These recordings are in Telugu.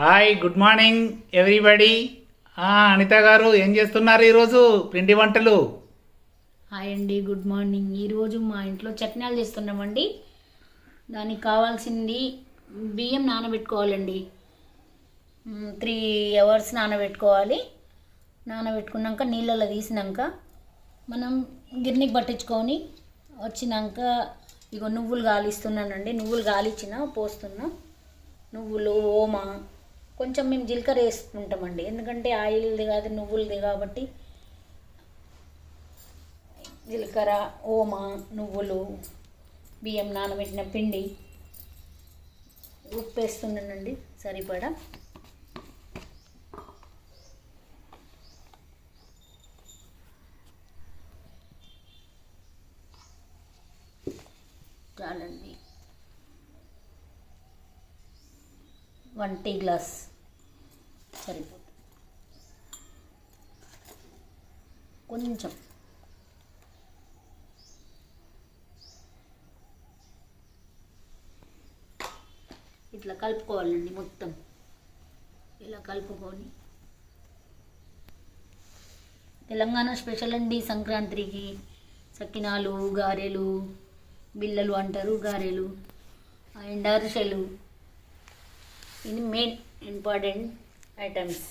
Hi, good morning everybody. Anita గారు ఏం చేస్తున్నారు ఈరోజు? పిండి వంటలు. హాయ్ అండి, గుడ్ మార్నింగ్. ఈరోజు మా ఇంట్లో చట్నాలు చేస్తున్నామండి. దానికి కావాల్సింది బియ్యం నానబెట్టుకోవాలండి. 3 hours నానబెట్టుకోవాలి. నానబెట్టుకున్నాక నీళ్ళలో తీసినాక మనం గిర్నీకి పట్టించుకొని వచ్చినాక ఇగో నువ్వులు గాలిస్తున్నానండి. నువ్వులు గాలిచ్చిన పోస్తున్నా. నువ్వులు, ఓమా, కొంచెం మేము జీలకర్ర వేసుకుంటామండి. ఎందుకంటే ఆయిల్ది కాదు, నువ్వులది కాబట్టి జీలకర్ర, ఓమా, నువ్వులు, బియ్యం నానబెట్టిన పిండి, ఉప్పు వేస్తున్నానండి సరిపడా. చాలండి. 1 టీ గ్లాస్ సరిపోతుంది. కొంచెం ఇట్లా కలుపుకోవాలండి. మొత్తం ఇలా కలుపుకొని, తెలంగాణ స్పెషల్ అండి సంక్రాంతికి. సకినాలు, గారెలు, బిల్లలు అంటారు, గారెలు అండ్ అరిసెలు. ఇది మెయిన్ ఇంపార్టెంట్ ఐటమ్స్.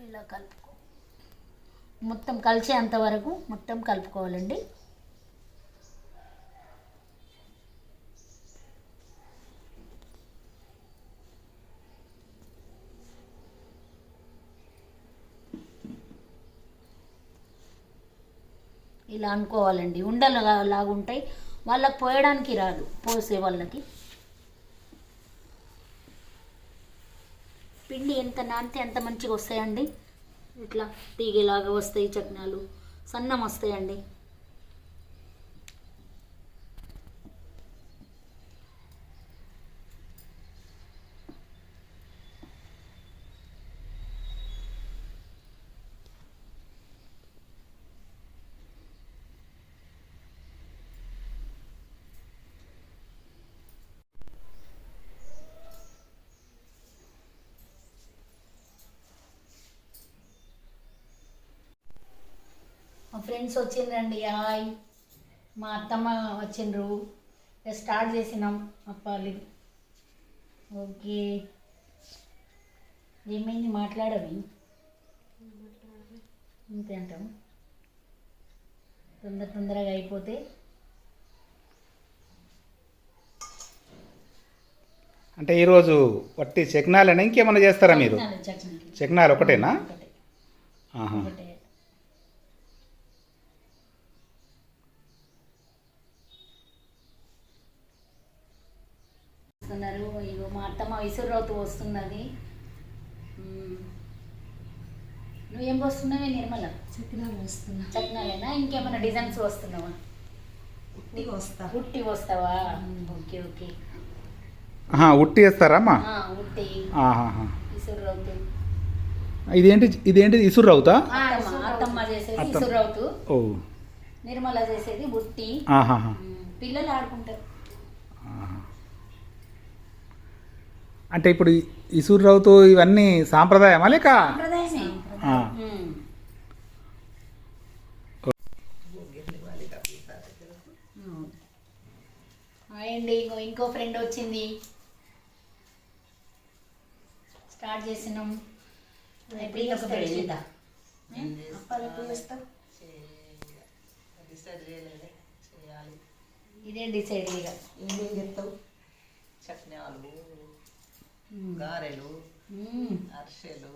ఇలా మొత్తం కలిసేంత వరకు మొత్తం కలుపుకోవాలండి. ఇలా అనుకోవాలండి. ఉండలు లాగుంటాయి, వాళ్ళకి పోయడానికి రాదు, పోసే వాళ్ళకి. పిండి ఎంత నానితే అంత మంచిగా వస్తాయండి. ఇట్లా తీగలాగా వస్తాయి చట్నాలు, సన్నం వస్తాయండి. మా ఫ్రెండ్స్ వచ్చిండ్రండి. హాయ్, మా అత్తమ్మ వచ్చిండ్రు. స్టార్ట్ చేసినాం అప్పాలి. ఓకే, ఏమైంది మాట్లాడవి? అంతే అంటాం. తొందరగా అయిపోతే. అంటే ఈరోజు వట్టి చక్నాలేనా, ఇంకేమైనా చేస్తారా మీరు? చక్నాలు ఒకటేనా? ఒకటే. ఇగో మా అత్తమ్మ విసురుతూ వస్తున్నది. నువ్వేం పోస్తున్నావే నిర్మల? చకినాలు వస్తున్నా. చట్నాలేనా, ఇంకేమైనా డిజైన్స్ వస్తున్నావా? ఉట్టి వస్తావా? Okay okay. ఉట్టి వేస్తారమ్మా? ఉట్టి విసురుతూ. ఇదేంటి ఇసుర్రవుతా? అత్తమ్మ చేసేది విసురుతూ, ఓ, నిర్మల చేసేది బుట్టి. పిల్లలు ఆడుకుంటారు. అంటే ఇప్పుడు ఇసుర్రవుతూ ఇవన్నీ సాంప్రదాయమా లేక? సంప్రదాయమే. అండి ఇంకో ఫ్రెండ్ వచ్చింది. స్టార్ట్ చేసినాం. ఇదే డిసైడ్ ఇక. ఏమేం చెప్తావు? చట్నాలు, గారెలు, అరిసెలు.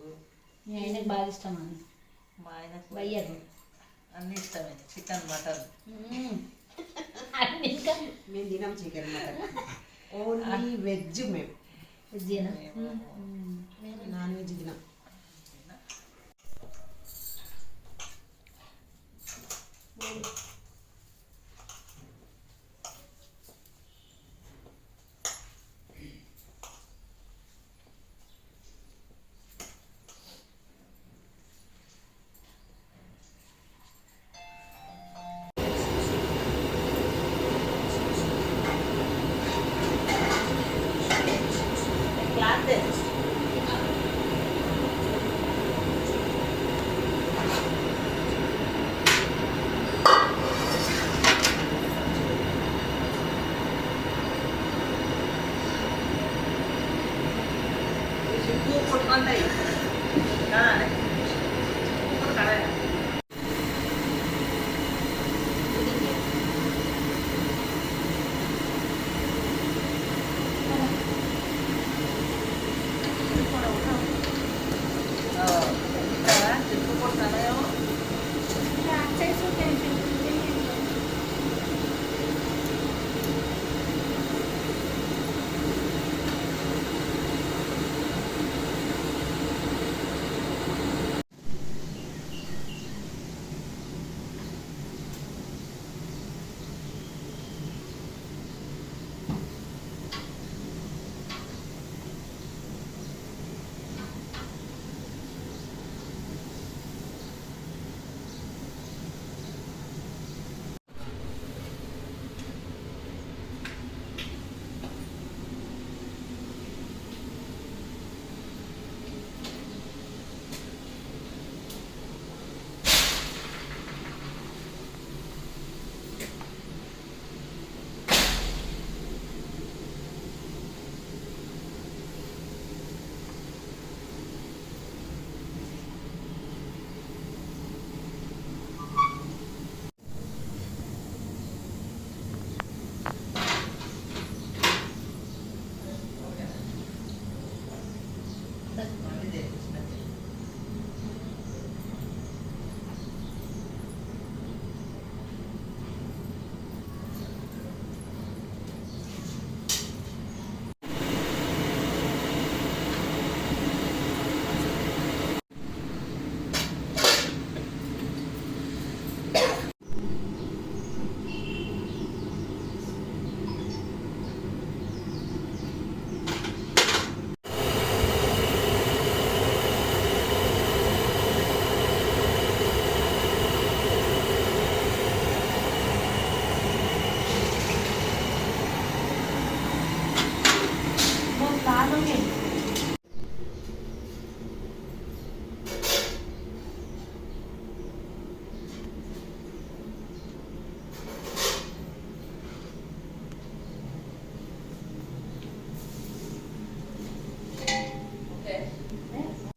మీ ఆయనకు బాగా ఇష్టం అని మా ఆయనకు బయ్యరు అన్ని ఇష్టమే. చికెన్, మటన్ అన్ని. ఇంకా మేము తినాం చికెన్, మటన్. Only veg. మేము వెజ్జేనా? Non veg తినాం.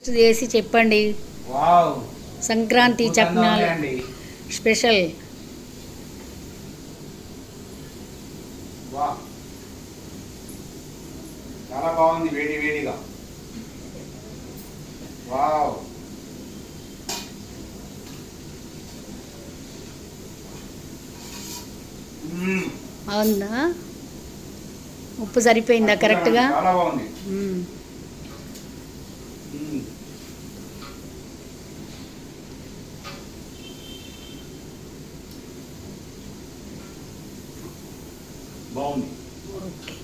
చేసి చెప్పండి. వావ్ సంక్రాంతి చక్నాలు అండి. స్పెషల్. వావ్ చాలా బాగుంది వేడి వేడిగా. వావ్ అవునా? ఉప్పు సరిపోయిందా కరెక్ట్గా? చాలా బాగుంది. బాగుంది. ఓకే.